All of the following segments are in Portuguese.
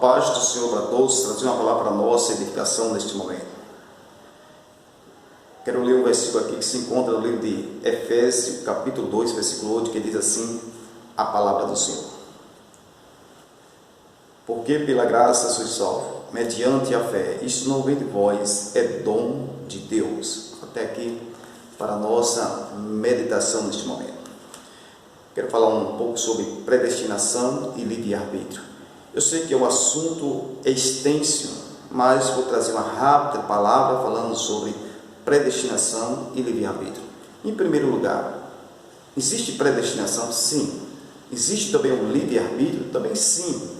paz do Senhor para todos, trazer uma palavra para nossa edificação neste momento. Quero ler um versículo aqui que se encontra no livro de Efésios, capítulo 2, versículo 8, que diz assim, a palavra do Senhor. Porque pela graça sois salvos, mediante a fé. Isto não vem de vós, é dom de Deus. Até aqui, para a nossa meditação neste momento. Quero falar um pouco sobre predestinação e livre-arbítrio. Eu sei que é um assunto extenso, mas vou trazer uma rápida palavra falando sobre predestinação e livre-arbítrio. Em primeiro lugar, existe predestinação? Sim. Existe também um livre-arbítrio? Também sim.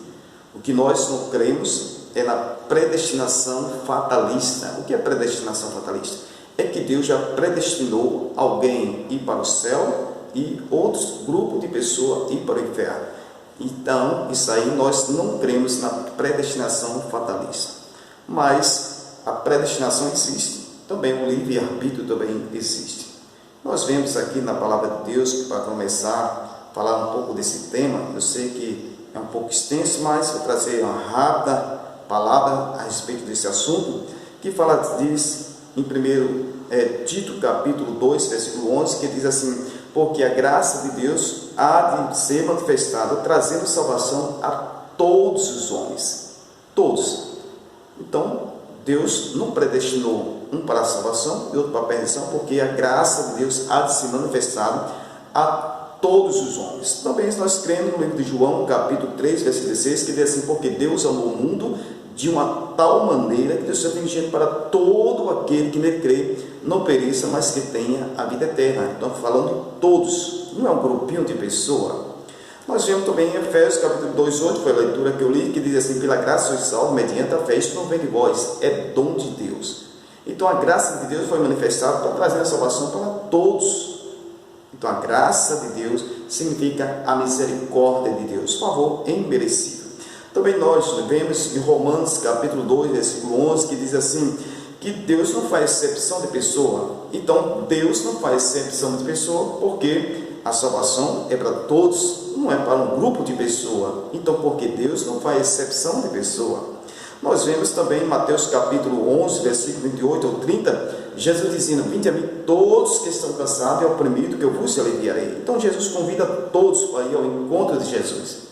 O que nós não cremos é na predestinação fatalista. O que é predestinação fatalista? É que Deus já predestinou alguém ir para o céu e outros grupos de pessoas ir para o inferno. Então, isso aí nós não cremos na predestinação fatalista. Mas a predestinação existe. Também o livre-arbítrio também existe. Nós vemos aqui na palavra de Deus, para começar a falar um pouco desse tema, eu sei que é um pouco extenso, mas vou trazer uma rápida palavra a respeito desse assunto, que diz em primeiro Tito, capítulo 2, versículo 11, que diz assim, porque a graça de Deus há de ser manifestada, trazendo salvação a todos os homens. Todos. Então, Deus não predestinou um para a salvação e outro para a perdição, porque a graça de Deus há de se manifestar a todos os homens. Também nós cremos no livro de João, capítulo 3, versículo 16, que diz assim, porque Deus amou o mundo de uma tal maneira que Deus se dirigindo para todo aquele que nele crê, não pereça, mas que tenha a vida eterna. Então, falando de todos, não é um grupinho de pessoas. Nós vemos também em Efésios, capítulo 2, 8, foi a leitura que eu li, que diz assim, pela graça sois salvos, mediante a fé, isto não vem de vós, é dom de Deus. Então, a graça de Deus foi manifestada para trazer a salvação para todos. Então, a graça de Deus significa a misericórdia de Deus, favor imerecido. Também nós vemos em Romanos, capítulo 2, versículo 11, que diz assim, que Deus não faz exceção de pessoa. Então, Deus não faz exceção de pessoa, porque a salvação é para todos, não é para um grupo de pessoas. Então, porque Deus não faz exceção de pessoa. Nós vemos também em Mateus, capítulo 11, versículo 28 ou 30, Jesus dizendo, vinde a mim todos que estão cansados e oprimidos, que eu vos aliviarei. Então, Jesus convida todos para ir ao encontro de Jesus.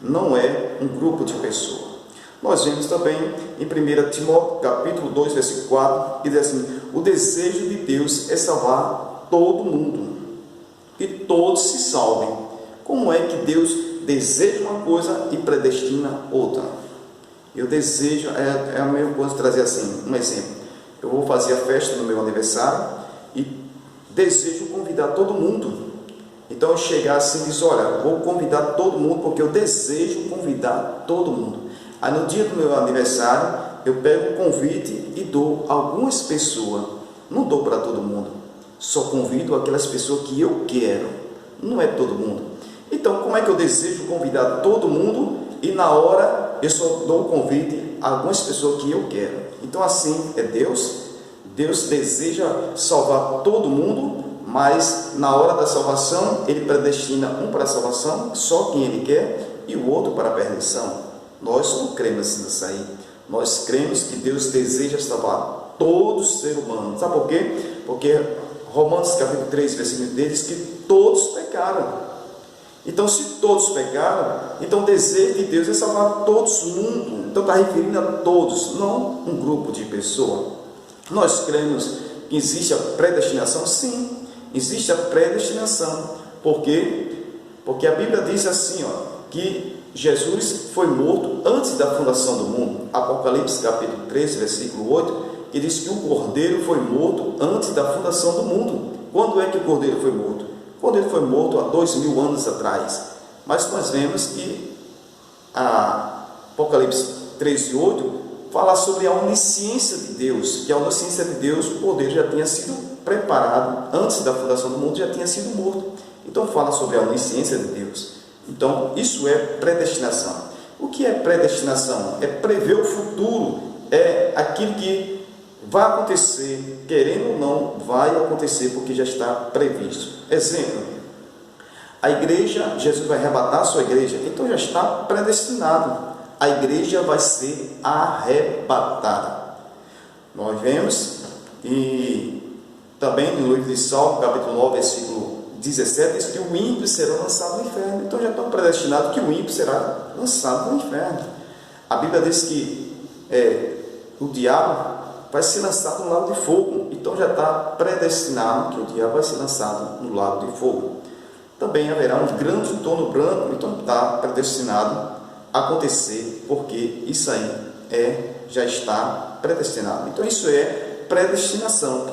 Não é um grupo de pessoas. Nós vemos também em 1 Timóteo, capítulo 2, versículo 4, que diz assim, o desejo de Deus é salvar todo mundo, que todos se salvem. Como é que Deus deseja uma coisa e predestina outra? Eu desejo, é a mesma coisa trazer assim, um exemplo. Eu vou fazer a festa no meu aniversário e desejo convidar todo mundo. Então eu chegar assim e dizer, olha, vou convidar todo mundo porque eu desejo convidar todo mundo. Aí no dia do meu aniversário, eu pego o convite e dou a algumas pessoas. Não dou para todo mundo. Só convido aquelas pessoas que eu quero. Não é todo mundo. Então, como é que eu desejo convidar todo mundo e na hora eu só dou o convite a algumas pessoas que eu quero? Então, assim é Deus. Deus deseja salvar todo mundo, mas na hora da salvação, Ele predestina um para a salvação, só quem Ele quer, e o outro para a perdição. Nós não cremos nisso aí. Nós cremos que Deus deseja salvar todos os seres humanos. Sabe por quê? Porque Romanos capítulo 3, versículo 3 diz que todos pecaram. Então, se todos pecaram, então o desejo de Deus é salvar todos o mundo. Então, está referindo a todos, não um grupo de pessoas. Nós cremos que existe a predestinação? Sim, existe a predestinação. Por quê? Porque a Bíblia diz assim, que Jesus foi morto antes da fundação do mundo. Apocalipse capítulo 13, versículo 8, que diz que o Cordeiro foi morto antes da fundação do mundo. Quando é que o Cordeiro foi morto? Quando ele foi morto há 2000 anos atrás. Mas nós vemos que a Apocalipse 13, 8 fala sobre a onisciência de Deus, que a onisciência de Deus, o poder já tinha sido preparado antes da fundação do mundo, já tinha sido morto. Então fala sobre a onisciência de Deus. Então isso é predestinação. O que é predestinação? É prever o futuro, é aquilo que vai acontecer, querendo ou não, vai acontecer porque já está previsto. Exemplo, a igreja, Jesus vai arrebatar a sua igreja, então já está predestinado. a igreja vai ser arrebatada. Nós vemos, e também no livro de Salmo, capítulo 9, versículo 17, diz que o ímpio será lançado no inferno. Então já estão predestinados que o ímpio será lançado no inferno. A Bíblia diz que o diabo vai ser lançado no lago de fogo. Então já está predestinado que o diabo vai ser lançado no lago de fogo. Também haverá um grande trono branco. Então está predestinado a acontecer, porque isso aí já está predestinado. Então isso é predestinação.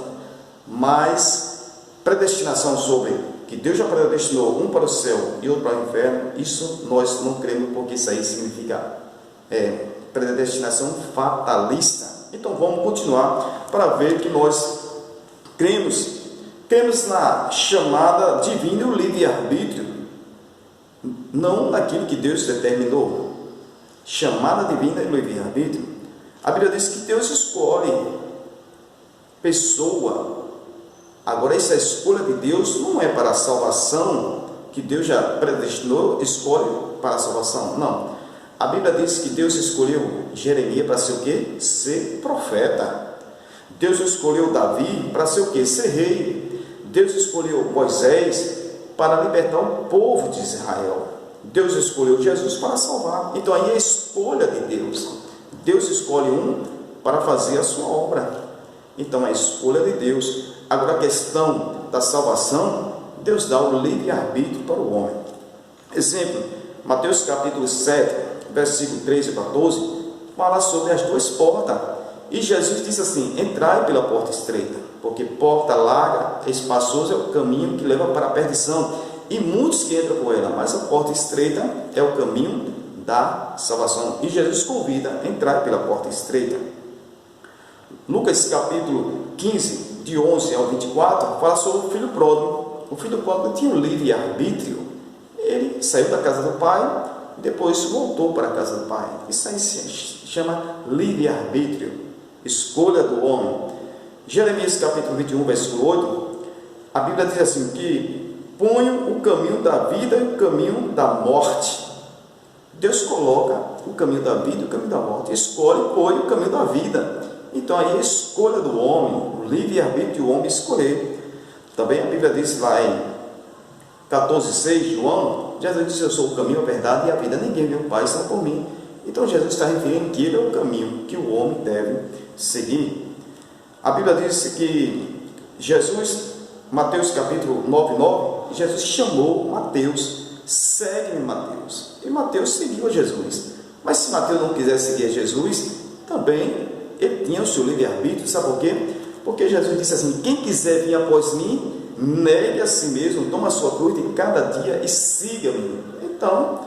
Mas predestinação sobre que Deus já predestinou um para o céu e outro para o inferno, isso nós não cremos, porque isso aí significa predestinação fatalista. Então vamos continuar para ver que nós cremos na chamada divina e o livre-arbítrio, não naquilo que Deus determinou. Chamada divina e o livre-arbítrio. A Bíblia diz que Deus escolhe pessoa. Agora, essa escolha de Deus não é para a salvação, que Deus já predestinou, escolhe para a salvação. Não. A Bíblia diz que Deus escolheu Jeremias para ser o quê? Ser profeta. Deus escolheu Davi para ser o quê? Ser rei. Deus escolheu Moisés para libertar o povo de Israel. Deus escolheu Jesus para salvar. Então aí é a escolha de Deus. Deus escolhe um para fazer a sua obra. Então é a escolha de Deus. Agora a questão da salvação, Deus dá o livre-arbítrio para o homem. Exemplo, Mateus capítulo 7, versículo 13 e 14, fala sobre as duas portas. E Jesus disse assim: entrai pela porta estreita, porque porta larga, espaçoso é o caminho que leva para a perdição, e muitos que entram por ela, mas a porta estreita é o caminho da salvação. E Jesus convida a entrar pela porta estreita. Lucas capítulo 15, de 11 ao 24, fala sobre o filho pródigo. O filho pródigo tinha um livre-arbítrio. Ele saiu da casa do pai, depois voltou para a casa do pai. Isso aí se chama livre-arbítrio, escolha do homem. Jeremias capítulo 21, versículo 8, a Bíblia diz assim, que ponho o caminho da vida e o caminho da morte. Deus coloca o caminho da vida e o caminho da morte. Escolhe e põe o caminho da vida. Então aí a escolha do homem, o livre-arbítrio de o homem escolher. Também a Bíblia diz lá em 14,6, João, Jesus disse: eu sou o caminho, a verdade e a vida. Ninguém vê o Pai senão por mim. Então Jesus está referindo que ele é o caminho que o homem deve seguir. A Bíblia diz que Jesus, Mateus capítulo 9, Jesus chamou Mateus: segue-me, Mateus. E Mateus seguiu a Jesus. Mas se Mateus não quisesse seguir a Jesus, também ele tinha o seu livre-arbítrio. Sabe por quê? Porque Jesus disse assim: quem quiser vir após mim, negue a si mesmo, toma a sua cruz de cada dia e siga-me. Então,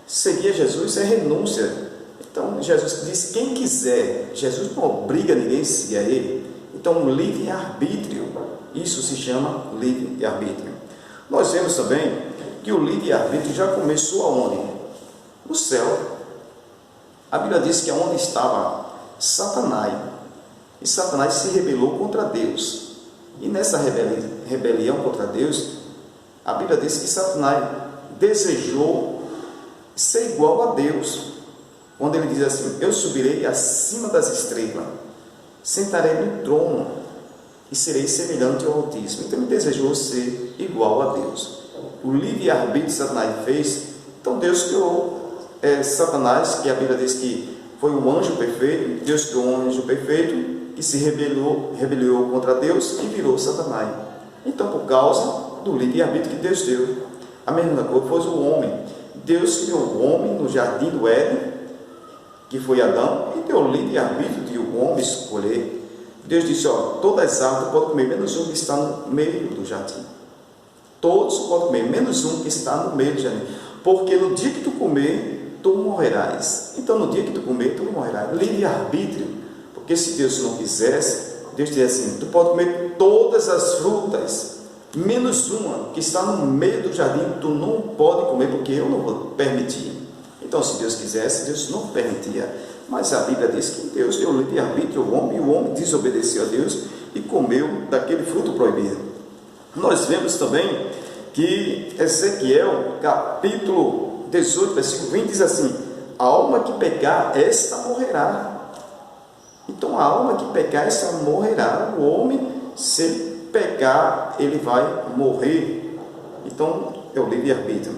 seguir a Jesus é renúncia. Então, Jesus disse: quem quiser. Jesus não obriga ninguém a seguir a ele. Então, um livre-arbítrio, isso se chama livre-arbítrio. Nós vemos também que o livre-arbítrio já começou aonde? No céu. A Bíblia diz que aonde estava Satanás, e Satanás se rebelou contra Deus. E nessa rebelião contra Deus, a Bíblia diz que Satanás desejou ser igual a Deus, quando ele diz assim: eu subirei acima das estrelas, sentarei no trono e serei semelhante ao Altíssimo. Então ele desejou ser igual a Deus. O livre-arbítrio que Satanás fez. Então Deus criou Satanás, que a Bíblia diz que foi um anjo perfeito. Deus criou um anjo perfeito que se rebelou contra Deus e virou Satanás. Então, por causa do livre-arbítrio que Deus deu, a mesma coisa foi o homem. Deus criou o homem no jardim do Éden, que foi Adão, e deu o livre-arbítrio de o homem escolher. Deus disse: todas as árvores podem comer, menos um que está no meio do jardim. Todos podem comer, menos um que está no meio do jardim. Porque no dia que tu comer, tu morrerás. Então, no dia que tu comer, tu morrerás. Livre-arbítrio. Porque se Deus não quisesse, Deus diz assim: tu pode comer todas as frutas, menos uma que está no meio do jardim, tu não pode comer, porque eu não vou permitir. Então, se Deus quisesse, Deus não permitia. Mas a Bíblia diz que Deus deu livre-arbítrio ao homem, e o homem desobedeceu a Deus e comeu daquele fruto proibido. Nós vemos também que Ezequiel, capítulo 18, versículo 20, diz assim: a alma que pecar, esta morrerá. Então a alma que pecar, esta morrerá. O homem, se ele pecar, ele vai morrer. Então é o livre-arbítrio.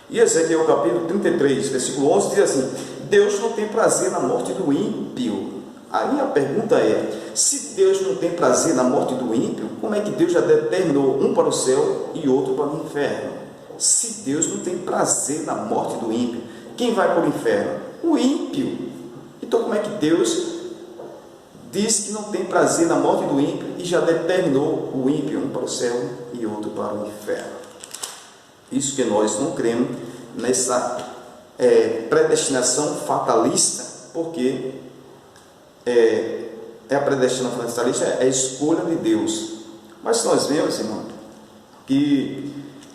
E Ezequiel capítulo 33, versículo 11 diz assim: Deus não tem prazer na morte do ímpio. Aí a pergunta é: se Deus não tem prazer na morte do ímpio, como é que Deus já determinou um para o céu e outro para o inferno? Se Deus não tem prazer na morte do ímpio, quem vai para o inferno? O ímpio. Então como é que Deus diz que não tem prazer na morte do ímpio e já determinou o ímpio um para o céu e outro para o inferno? Isso que nós não cremos nessa predestinação fatalista, porque a predestinação fatalista é a escolha de Deus. Mas nós vemos, irmão, que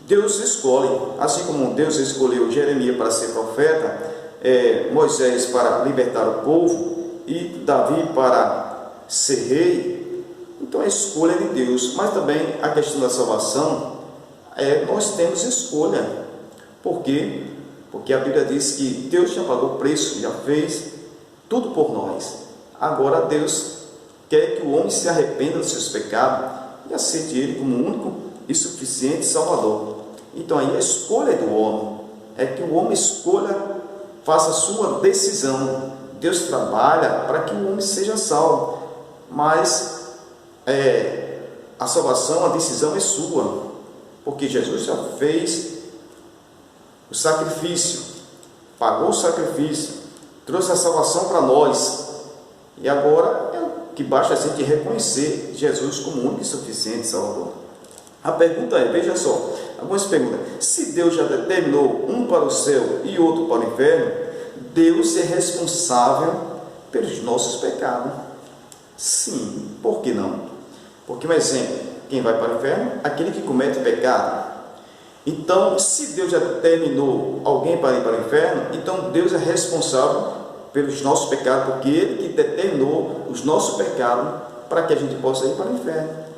Deus escolhe, assim como Deus escolheu Jeremias para ser profeta, Moisés para libertar o povo e Davi para ser rei. Então é a escolha de Deus. Mas também a questão da salvação, nós temos escolha. Por quê? Porque a Bíblia diz que Deus já pagou o preço, já fez tudo por nós. Agora Deus quer que o homem se arrependa dos seus pecados e aceite Ele como único e suficiente Salvador. Então aí a escolha do homem é que o homem escolha, faça a sua decisão. Deus trabalha para que o homem seja salvo, mas a salvação, a decisão é sua, porque Jesus já fez o sacrifício, pagou o sacrifício, trouxe a salvação para nós, e agora que basta a gente reconhecer Jesus como único e suficiente Salvador. A pergunta é, veja só, algumas perguntas: se Deus já determinou um para o céu e outro para o inferno, Deus é responsável pelos nossos pecados? Sim, por que não? Porque, um exemplo, quem vai para o inferno? Aquele que comete pecado. Então, se Deus já determinou alguém para ir para o inferno, então Deus é responsável pelos nossos pecados, porque Ele que determinou os nossos pecados para que a gente possa ir para o inferno.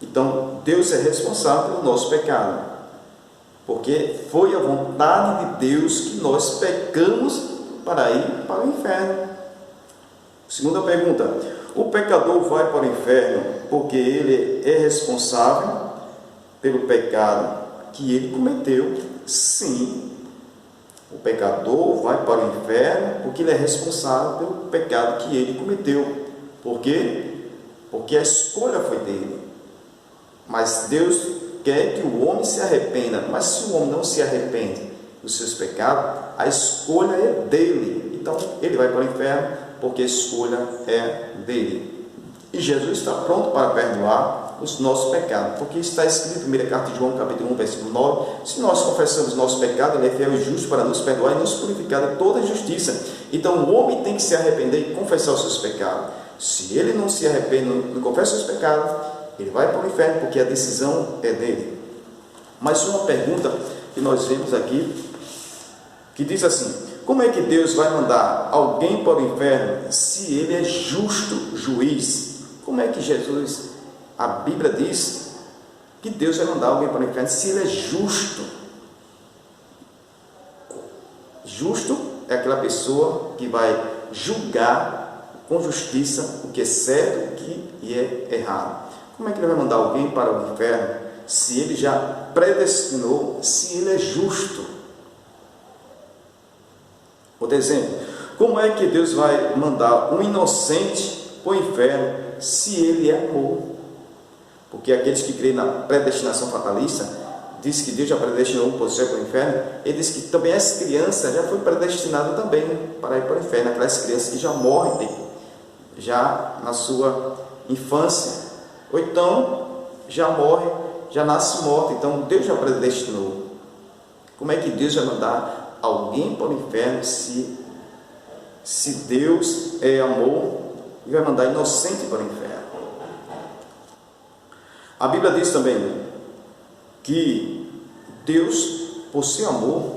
Então, Deus é responsável pelo nosso pecado, porque foi a vontade de Deus que nós pecamos para ir para o inferno. Segunda pergunta: o pecador vai para o inferno porque ele é responsável pelo pecado que ele cometeu? Sim. O pecador vai para o inferno porque ele é responsável pelo pecado que ele cometeu. Por quê? Porque a escolha foi dele. Mas Deus quer que o homem se arrependa. Mas se o homem não se arrepende dos seus pecados, a escolha é dele. Então ele vai para o inferno porque a escolha é dele. E Jesus está pronto para perdoar os nossos pecados, porque está escrito em 1 carta de João, capítulo 1, versículo 9: se nós confessamos nossos pecados, Ele é fiel e justo para nos perdoar e nos purificar de toda injustiça. Então o homem tem que se arrepender e confessar os seus pecados. Se ele não se arrepende, não confessa os seus pecados, ele vai para o inferno, porque a decisão é dele. Mas uma pergunta que nós vemos aqui, que diz assim: como é que Deus vai mandar alguém para o inferno se Ele é justo juiz? Como é que Jesus, a Bíblia diz que Deus vai mandar alguém para o inferno se Ele é justo? Justo é aquela pessoa que vai julgar com justiça o que é certo, o que é errado. Como é que Ele vai mandar alguém para o inferno se Ele já predestinou, se Ele é justo? Outro exemplo: como é que Deus vai mandar um inocente para o inferno se Ele é amor? Porque aqueles que creem na predestinação fatalista diz que Deus já predestinou um para o céu e para o inferno. Ele diz que também as crianças já foi predestinado também para ir para o inferno, aquelas crianças que já morrem já na sua infância, ou então já morrem, já nasce morto. Então Deus já predestinou. Como é que Deus vai mandar alguém para o inferno se Deus é amor e vai mandar inocente para o inferno? A Bíblia diz também que Deus, por ser amor,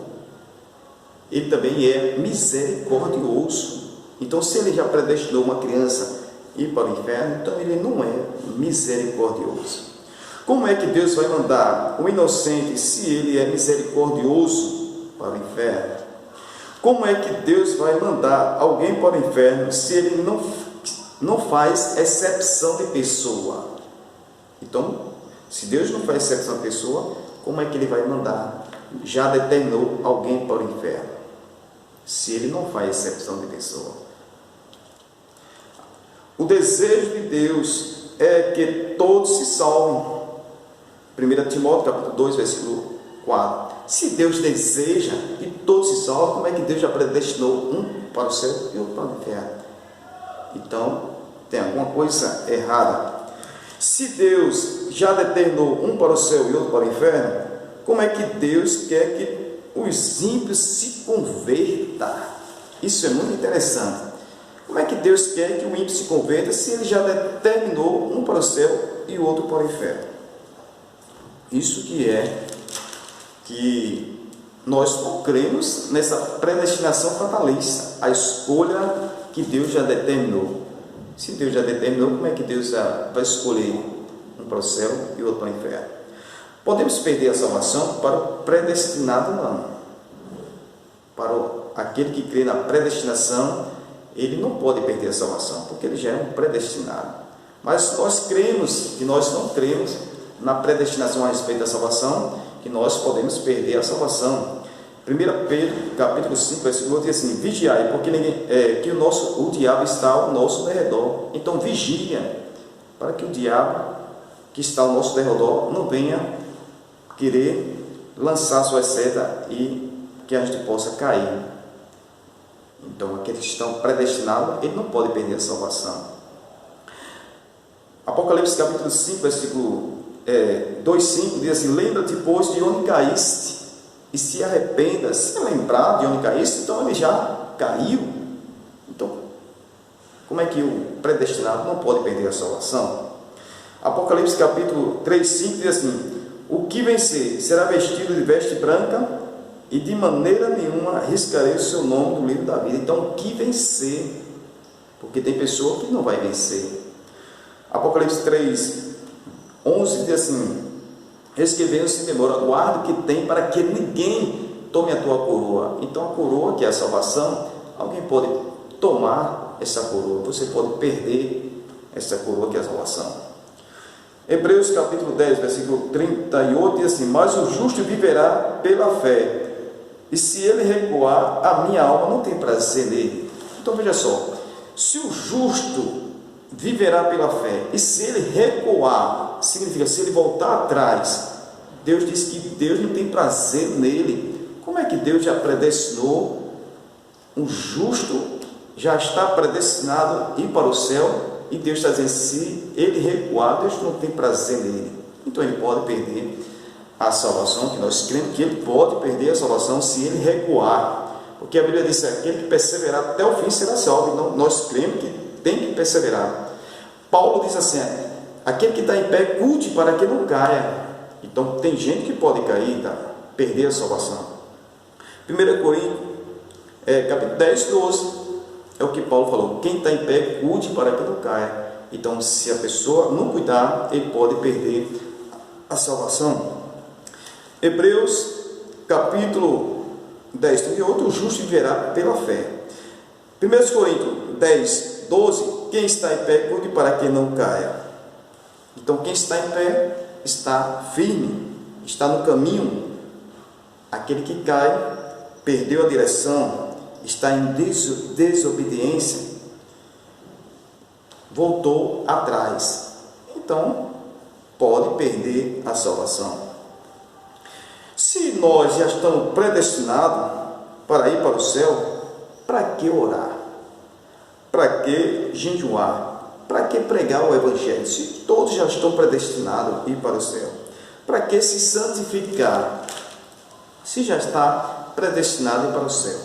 Ele também é misericordioso. Então, se Ele já predestinou uma criança ir para o inferno, então Ele não é misericordioso. Como é que Deus vai mandar o inocente se Ele é misericordioso para o inferno? Como é que Deus vai mandar alguém para o inferno se Ele não faz exceção de pessoa? Então, se Deus não faz exceção de pessoa, como é que Ele vai mandar? Já determinou alguém para o inferno, se Ele não faz exceção de pessoa. O desejo de Deus é que todos se salvem. 1 Timóteo capítulo 2, versículo 4. Se Deus deseja que todos se salvem, como é que Deus já predestinou um para o céu e outro para o inferno? Então, tem alguma coisa errada. Se Deus já determinou um para o céu e outro para o inferno, como é que Deus quer que os ímpios se convertam? Isso é muito interessante. Como é que Deus quer que o ímpio se converta se Ele já determinou um para o céu e o outro para o inferno? Isso que nós não cremos nessa predestinação fatalista, a escolha que Deus já determinou. Se Deus já determinou, como é que Deus vai escolher um para o céu e outro para o inferno? Podemos perder a salvação para o predestinado? Não. Para aquele que crê na predestinação, ele não pode perder a salvação, porque ele já é um predestinado. Mas nós cremos, que nós não cremos na predestinação a respeito da salvação, que nós podemos perder a salvação. 1 Pedro, capítulo 5, versículo 8, diz assim: vigiai, porque que o diabo está ao nosso derredor. Então vigia, para que o diabo que está ao nosso derredor não venha querer lançar sua seta e que a gente possa cair. Então aqueles que estão predestinados, ele não pode perder a salvação. Apocalipse capítulo 5, versículo 2,5 diz assim: lembra-te, pois, de onde caíste, e se arrependa. Se lembrar de onde caíste, então ele já caiu. Então, como é que o predestinado não pode perder a salvação? Apocalipse capítulo 3,5 diz assim: o que vencer será vestido de veste branca, e de maneira nenhuma riscarei o seu nome do livro da vida. Então, o que vencer? Porque tem pessoa que não vai vencer. Apocalipse 3:11 diz assim: eis que venho sem demora, guarda o que tem, para que ninguém tome a tua coroa. Então a coroa, que é a salvação, alguém pode tomar essa coroa, você pode perder essa coroa, que é a salvação. Hebreus capítulo 10, versículo 38 diz assim: mas o justo viverá pela fé, e se ele recuar, a minha alma não tem prazer nele. Então veja só, se o justo viverá pela fé, e se ele recuar, significa se ele voltar atrás, Deus diz que Deus não tem prazer nele. Como é que Deus já predestinou? O justo já está predestinado a ir para o céu, e Deus está dizendo: se ele recuar, Deus não tem prazer nele. Então ele pode perder a salvação, que nós cremos que ele pode perder a salvação se ele recuar, porque a Bíblia diz: aquele que perseverar até o fim será salvo. Então nós cremos que tem que perseverar. Paulo diz assim: aquele que está em pé, cuide para que não caia. Então tem gente que pode cair, perder a salvação. 1 Coríntios capítulo 10, 12 é o que Paulo falou: quem está em pé, cuide para que não caia. Então, se a pessoa não cuidar, ele pode perder a salvação. Hebreus capítulo 10, 38, o justo viverá pela fé. 1 Coríntios 10, 12, quem está em pé, cuide para que não caia. Então, quem está em pé está firme, está no caminho. Aquele que cai, perdeu a direção, está em desobediência, voltou atrás, então pode perder a salvação. Se nós já estamos predestinados para ir para o céu, para que orar? Para que jejuar? Para que pregar o Evangelho? Se todos já estão predestinados a ir para o céu, para que se santificar? Se já está predestinado a ir para o céu,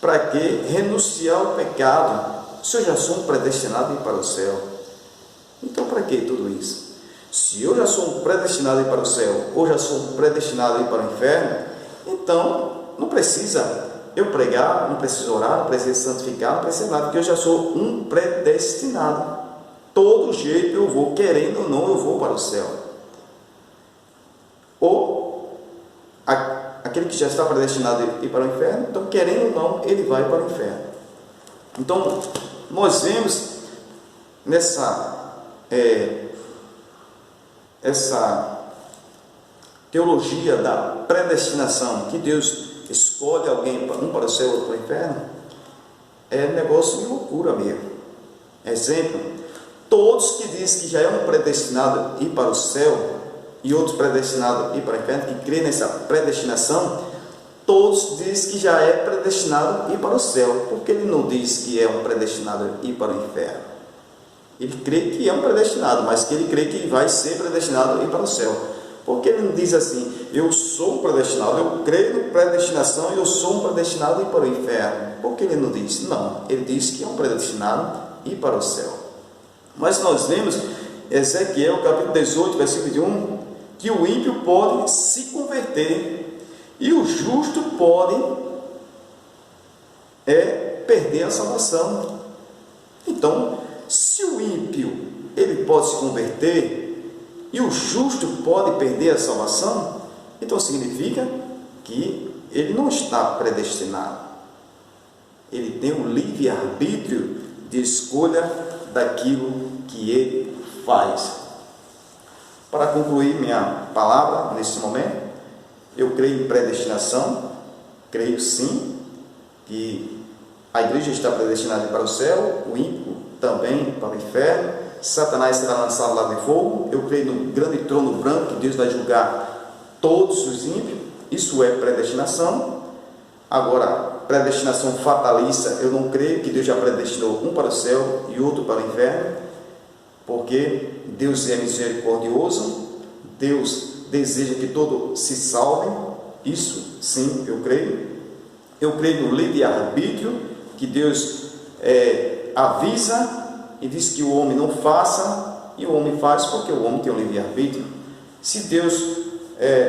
para que renunciar ao pecado? Se eu já sou um predestinado a ir para o céu, então para que tudo isso? Se eu já sou um predestinado a ir para o céu, ou já sou um predestinado a ir para o inferno, então não precisa eu pregar, não precisa orar, não precisa santificar, não precisa nada, porque eu já sou um predestinado. Todo jeito eu vou, querendo ou não, eu vou para o céu. Ou aquele aquele que já está predestinado a ir para o inferno, então, querendo ou não, ele vai para o inferno. Então, nós vemos essa teologia da predestinação, que Deus escolhe alguém, um para o céu, outro para o inferno, é negócio de loucura mesmo. Exemplo, todos que dizem que já é um predestinado a ir para o céu e outros predestinados a ir para o inferno, que crê nessa predestinação, todos dizem que já é predestinado a ir para o céu. Por que ele não diz que é um predestinado a ir para o inferno? Ele crê que é um predestinado, mas que ele crê que vai ser predestinado a ir para o céu. Por que ele não diz assim, eu sou um predestinado, eu creio em predestinação e eu sou um predestinado a ir para o inferno? Por que ele não diz? Não, ele diz que é um predestinado a ir para o céu. Mas nós vemos, Ezequiel capítulo 18, versículo 1, que o ímpio pode se converter e o justo pode perder a salvação. Então, se o ímpio ele pode se converter e o justo pode perder a salvação, então significa que ele não está predestinado. Ele tem um livre-arbítrio de escolha daquilo que ele faz. Para concluir minha palavra neste momento, eu creio em predestinação, creio sim que a igreja está predestinada para o céu, o ímpio também para o inferno, Satanás será lançado lá de fogo. Eu creio no grande trono branco, que Deus vai julgar todos os ímpios, isso é predestinação. Agora, predestinação fatalista, eu não creio que Deus já predestinou um para o céu e outro para o inferno, porque Deus é misericordioso, Deus deseja que todos se salvem, isso sim eu creio. Eu creio no livre-arbítrio, que Deus avisa e diz que o homem não faça, e o homem faz porque o homem tem um livre-arbítrio. Se Deus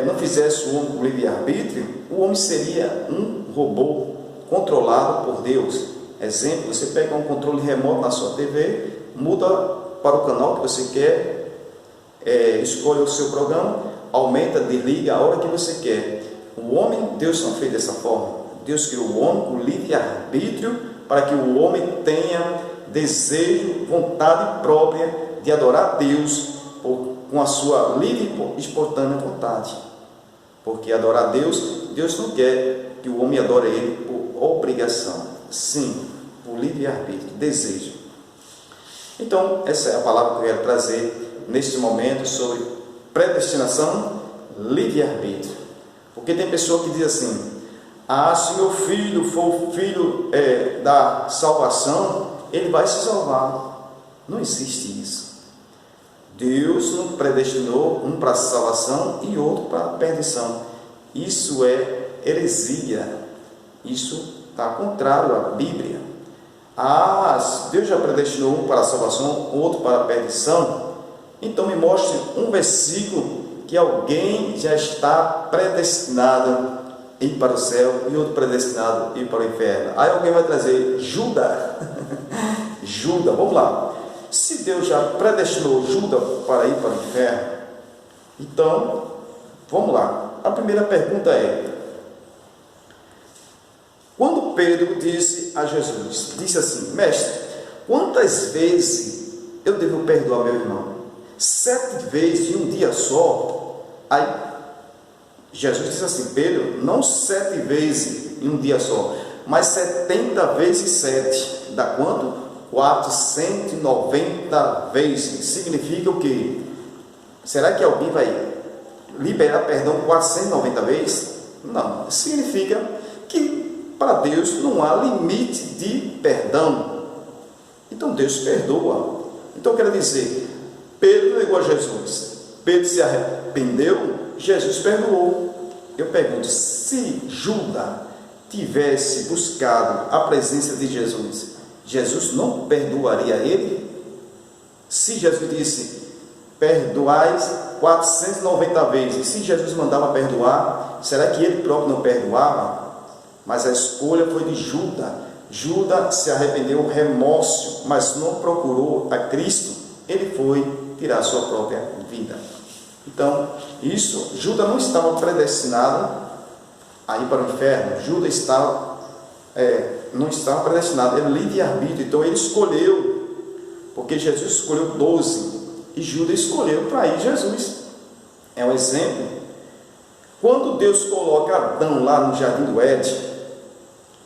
não fizesse o homem com livre-arbítrio, o homem seria um robô controlado por Deus. Exemplo, você pega um controle remoto na sua TV, muda para o canal que você quer, escolhe o seu programa, aumenta, desliga a hora que você quer. O homem, Deus não fez dessa forma. Deus criou o homem com livre-arbítrio para que o homem tenha desejo, vontade própria de adorar a Deus com a sua livre e espontânea vontade. Porque adorar a Deus, Deus não quer que o homem adore Ele por obrigação, sim, por livre-arbítrio, desejo. Então, essa é a palavra que eu quero trazer neste momento sobre predestinação, livre-arbítrio. Porque tem pessoa que diz assim, se meu filho for o filho da salvação, ele vai se salvar. Não existe isso. Deus não predestinou um para a salvação e outro para a perdição. Isso é heresia. Isso está contrário à Bíblia. Deus já predestinou um para a salvação, outro para a perdição. Então me mostre um versículo que alguém já está predestinado a ir para o céu e outro predestinado a ir para o inferno. Aí alguém vai trazer Judas. Judas, vamos lá. Se Deus já predestinou Judas para ir para o inferno, então, vamos lá. A primeira pergunta é: quando Pedro disse a Jesus, disse assim, mestre, quantas vezes eu devo perdoar meu irmão? 7 vezes em um dia só? Aí Jesus disse assim, Pedro, não 7 vezes em um dia só, mas 70 vezes 7, dá quanto? 490 vezes. Significa o quê? Será que alguém vai liberar perdão 490 vezes? Não, significa que para Deus não há limite de perdão. Então Deus perdoa. Então quer dizer, Pedro negou a Jesus, Pedro se arrependeu, Jesus perdoou. Eu pergunto, se Judas tivesse buscado a presença de Jesus, Jesus não perdoaria ele? Se Jesus disse, perdoais 490 vezes, se Jesus mandava perdoar, será que ele próprio não perdoava? Mas a escolha foi de Judas. Judas se arrependeu, remorso, mas não procurou a Cristo. Ele foi tirar sua própria vida. Então, Judas não estava predestinado a ir para o inferno. Judas não estava predestinado, era livre-arbítrio, então ele escolheu, porque Jesus escolheu 12 e Judas escolheu para ir Jesus. É um exemplo. Quando Deus coloca Adão lá no jardim do Éden,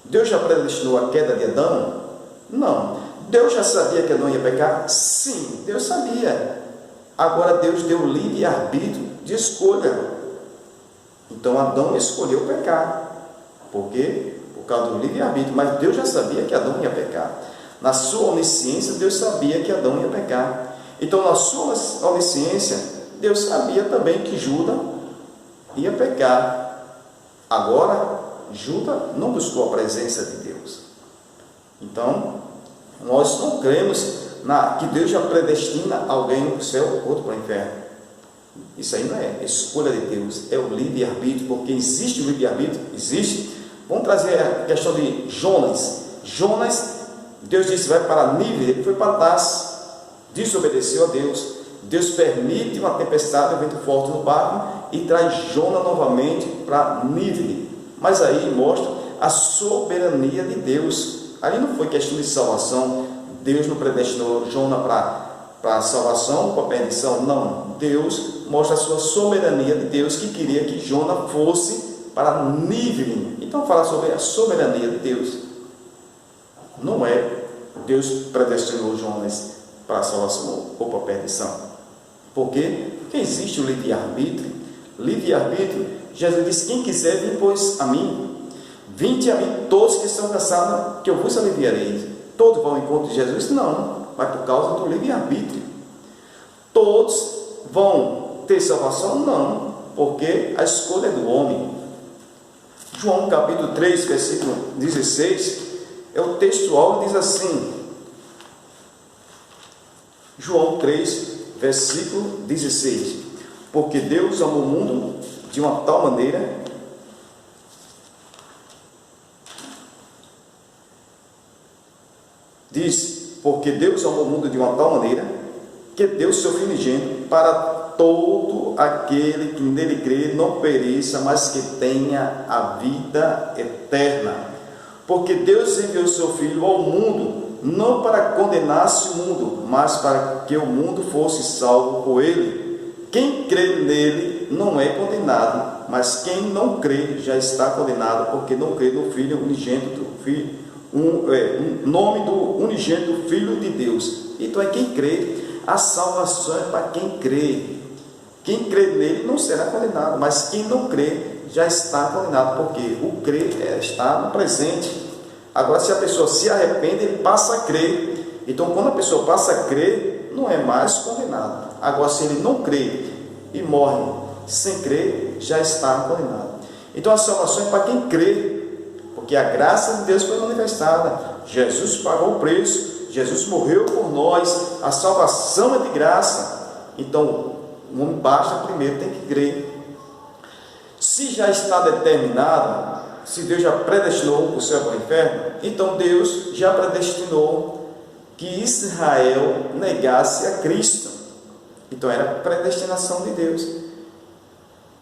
Deus já predestinou a queda de Adão? Não. Deus já sabia que Adão ia pecar? Sim, Deus sabia. Agora Deus deu livre-arbítrio de escolha. Então Adão escolheu pecar. Por quê? Por causa do livre-arbítrio. Mas Deus já sabia que Adão ia pecar. Na sua onisciência, Deus sabia que Adão ia pecar. Então, na sua onisciência, Deus sabia também que Judas ia pecar. Agora, Judas não buscou a presença de Deus. Então, nós não cremos que Deus já predestina alguém para o céu, outro para o inferno. Isso aí não é escolha de Deus, é o livre-arbítrio, porque existe o livre-arbítrio, existe. Vamos trazer a questão de Jonas. Jonas, Deus disse, vai para Nínive, ele foi para Tarsis, desobedeceu a Deus. Deus permite uma tempestade, um vento forte no barco e traz Jonas novamente para Nínive. Mas aí mostra a soberania de Deus. Ali não foi questão de salvação. Deus não predestinou Jonas para a salvação, para a perdição. Não. Deus mostra a sua soberania de Deus, que queria que Jonas fosse para Nínive. Então fala sobre a soberania de Deus. Não é Deus predestinou Jonas para a salvação ou para a perdição. Por quê? Porque existe o livre-arbítrio. Livre-arbítrio, Jesus disse, quem quiser vir, pois, a mim. Vinde a mim todos que estão cansados, que eu vos aliviarei. Todos vão ao encontro de Jesus? Não, mas por causa do livre-arbítrio. Todos vão ter salvação? Não, porque a escolha é do homem. João capítulo 3, versículo 16, é o textual que diz assim, João 3, versículo 16, porque Deus amou o mundo de uma tal maneira porque Deus amou o mundo de uma tal maneira que deu seu Filho unigênito para todo aquele que nele crê não pereça, mas que tenha a vida eterna. Porque Deus enviou seu Filho ao mundo, não para condenasse o mundo, mas para que o mundo fosse salvo por ele. Quem crê nele não é condenado, mas quem não crê já está condenado, porque não crê no Filho unigênito do Filho, nome do unigênito Filho de Deus. Então é quem crê. A salvação é para quem crê. Quem crê nele não será condenado, mas quem não crê já está condenado, porque o crer está no presente. Agora, se a pessoa se arrepende, ele passa a crer. Então, quando a pessoa passa a crer, não é mais condenado. Agora, se ele não crê e morre sem crer, já está condenado. Então, a salvação é para quem crê, porque a graça de Deus foi manifestada. Jesus pagou o preço, Jesus morreu por nós, a salvação é de graça. Então, o homem basta primeiro, tem que crer. Se já está determinado, se Deus já predestinou o céu para o inferno, então Deus já predestinou que Israel negasse a Cristo. Então era a predestinação de Deus.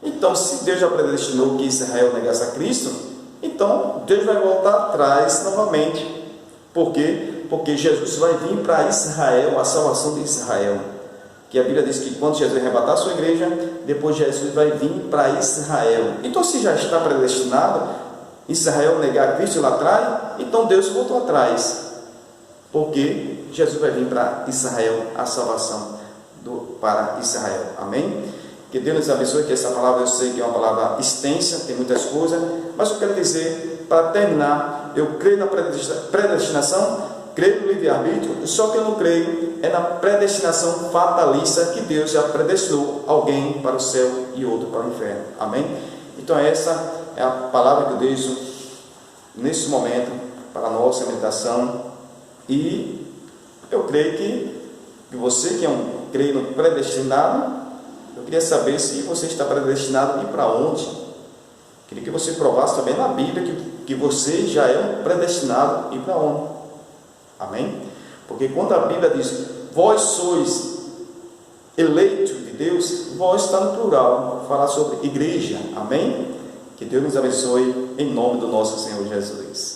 Então, se Deus já predestinou que Israel negasse a Cristo, então Deus vai voltar atrás novamente. Por quê? Porque Jesus vai vir para Israel, a salvação de Israel. Que a Bíblia diz que quando Jesus arrebatar a sua igreja, depois Jesus vai vir para Israel. Então, se já está predestinado Israel negar a Cristo lá atrás, então Deus voltou atrás, porque Jesus vai vir para Israel, a salvação para Israel. Amém? Que Deus nos abençoe, que essa palavra eu sei que é uma palavra extensa, tem muitas coisas, mas eu quero dizer, para terminar, eu creio na predestinação, creio no livre-arbítrio, só que eu não creio é na predestinação fatalista, que Deus já predestinou alguém para o céu e outro para o inferno. Amém? Então essa é a palavra que eu deixo nesse momento para a nossa meditação, e eu creio que você que crê no predestinado, eu queria saber se você está predestinado a ir para onde. Queria que você provasse também na Bíblia que você já é um predestinado a ir para onde. Amém? Porque quando a Bíblia diz, vós sois eleitos de Deus, vós está no plural, falar sobre igreja. Amém? Que Deus nos abençoe, em nome do nosso Senhor Jesus.